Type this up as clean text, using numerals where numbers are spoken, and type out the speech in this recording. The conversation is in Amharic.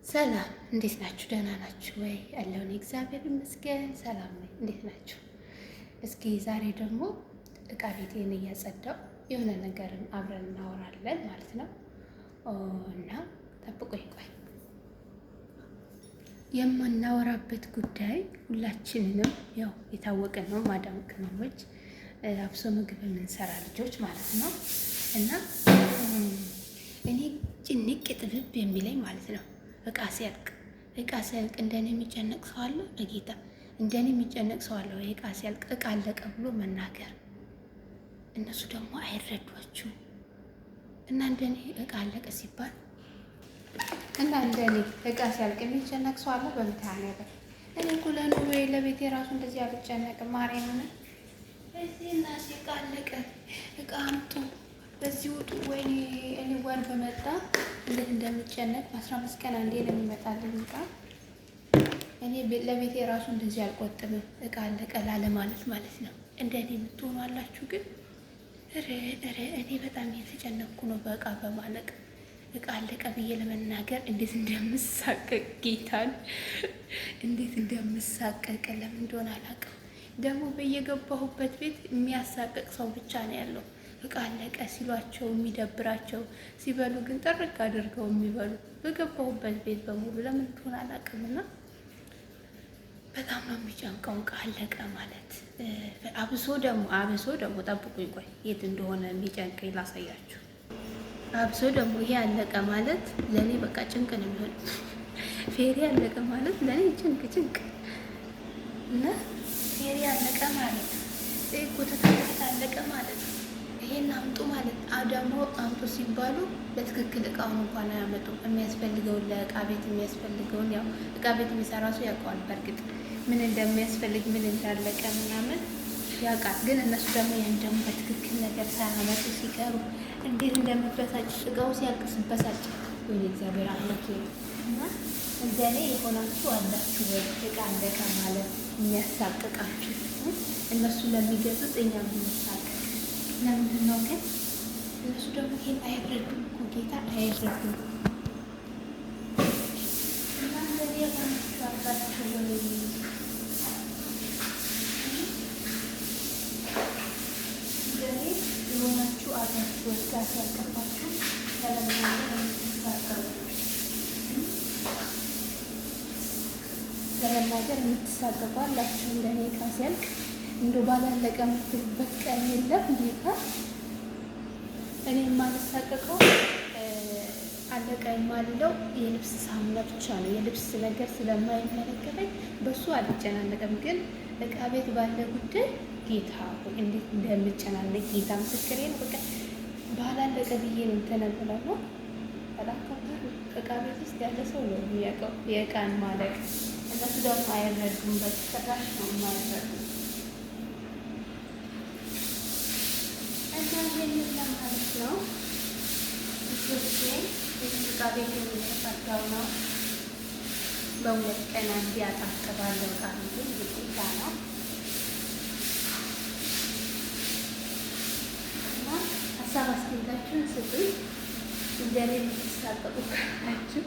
ሰላም እንዴት ናችሁ? ደህና ናችሁ ወይ? ያለውን እግዚአብሔር ይመስገን ሰላም ነኝ። እንዴት ናችሁ? እስኪ ዛሬ ደግሞ እቃ ቤቴን እያጸዳው የሆነ ነገርን አብረን እናወራለን ማለት ነው እና ጠብቆኝ ቆይ። የማናወራበት ጉዳይ ሁላችንንም ያው የታወቀ ነው። ማዳም ቅመሞች አብሶ ምግብ የምንሰራ ልጆች ማለት ነው እና እኔ ጭንቅ ጥብብ የሚለኝ ማለት ነው እቃ ሲያልቅ እንደኔ የሚጨነቅ ሰው አለ? በጌታ እንደኔ የሚጨነቅ ሰው አለ ወይ? እቃ ሲያልቅ እቃ አለቀ ብሎ መናገር። እነሱ ደግሞ አይረዷችሁ እና እንደኔ እቃ አለቀ ሲባል እና እንደኔ እቃ ሲያልቅ የሚጨነቅ ሰው አለ? በምታነገር እኔ እኮ ለኑሮዬ ለቤቴ ራሱ እንደዚህ አልጨነቅም። ማርያምን እዚህ እናቴ እቃ አለቀ እቃ አምጡ በዚህ ውጡ። ወይኔ እኔ ወር በመጣ እንዴት እንደምጨነቅ በ15 ቀን አንዴ ነው የሚመጣልኝ እቃ። እኔ ለቤቴ ራሱ እንደዚህ አልቆጥብም። እቃ አለቀ ማለት ነው። እንደኔ የምትሆኑ አላችሁ ግን እኔ በጣም እየተጨነቅኩ ነው በእቃ በማለቅ። እቃ አለቀ ብዬ ለመናገር እንዴት እንደምሳቀቅ ጌታን እንዴት እንደምሳቀቅ ለምን እንደሆነ አላውቅም። ደግሞ በየገባሁበት ቤት የሚያሳቅቅ ሰው ብቻ ነው ያለው። እቃ አለቀ ሲሏቸው የሚደብራቸው፣ ሲበሉ ግን ጥርቅ አድርገው የሚበሉ በገባሁበት ቤት በሙሉ ለምን እንደሆነ አላውቅምና በጣም ነው የሚጨንቀው እቃ አለቀ ማለት። አብሶ ደግሞ ጠብቁኝ ቆይ የት እንደሆነ የሚጨንቀኝ ላሳያችሁ። አብሶ ደግሞ ይሄ አለቀ ማለት ለእኔ በቃ ጭንቅ ነው የሚሆን። ፌሪ አለቀ ማለት ለእኔ ጭንቅ እና ፌሪ አለቀ ማለት ኮተታ አለቀ ማለት ይሄን አምጡ ማለት ደግሞ አምጡ ሲባሉ በትክክል እቃውን እንኳን አያመጡም። የሚያስፈልገውን ለእቃ ቤት የሚያስፈልገውን ያው እቃ ቤት የሚሰራ ሰው ያውቀዋል። በእርግጥ ምን እንደሚያስፈልግ ምን እንዳለቀ ምናምን ያውቃል። ግን እነሱ ደግሞ ያን ደግሞ በትክክል ነገር ሳያመጡ ሲቀሩ እንዴት እንደምበሳጭ እቃው ሲያልቅ ስበሳጭ ወይ እግዚአብሔር አምላክ እና እንደኔ የሆናችሁ አላችሁ ወይ? እቃ አለቀ ማለት የሚያሳቅቃችሁ እነሱ ለሚገዙት እኛ የምንሳቀቅ ለምንድን ነው ግን? እነሱ ደግሞ ይሄን አይረዱም እኮ ጌታ አይረዱም። እና እንደዚህ የሆናችሁ አላችሁ ወይ? እንደኔ የሆናችሁ አላችሁ ወይ? ጋር ሲያልቅባችሁ ለመናገር የምትሳቀቁ አላችሁ። እንደኔ እቃ ሲያልቅ እንዶ ባላለቀ የምትሉበት ቀን የለም። ጌታ እኔ የማልሳቀቀው አለቀ የማልለው የልብስ ሳሙና ብቻ ነው። የልብስ ነገር ስለማይመለከተኝ በሱ አልጨናነቅም። ግን እቃ ቤት ባለ ጉዳይ ጌታ እንዴት እንደምጨናነቅ ጌታ ምስክሬ ነው። በቃ ባላለቀ ብዬ ነው ተነበለው ነው አላከበር። እቃ ቤት ውስጥ ያለ ሰው ነው የሚያውቀው የእቃን ማለቅ። እነሱ ደግሞ አይረዱም። በጭራሽ ነው የማይረዱም። ይህንን ለማለት ነው። እሱሴ እቃ ቤት የሚተፈታው ነው። በሁለት ቀን አንዴ አጣጥባለሁ። እቃ ቤት ግዴታ ነው እና ሀሳብ አስተያየታችሁን ስጡኝ። እንደኔ የምትሳቀቁ ካላችሁ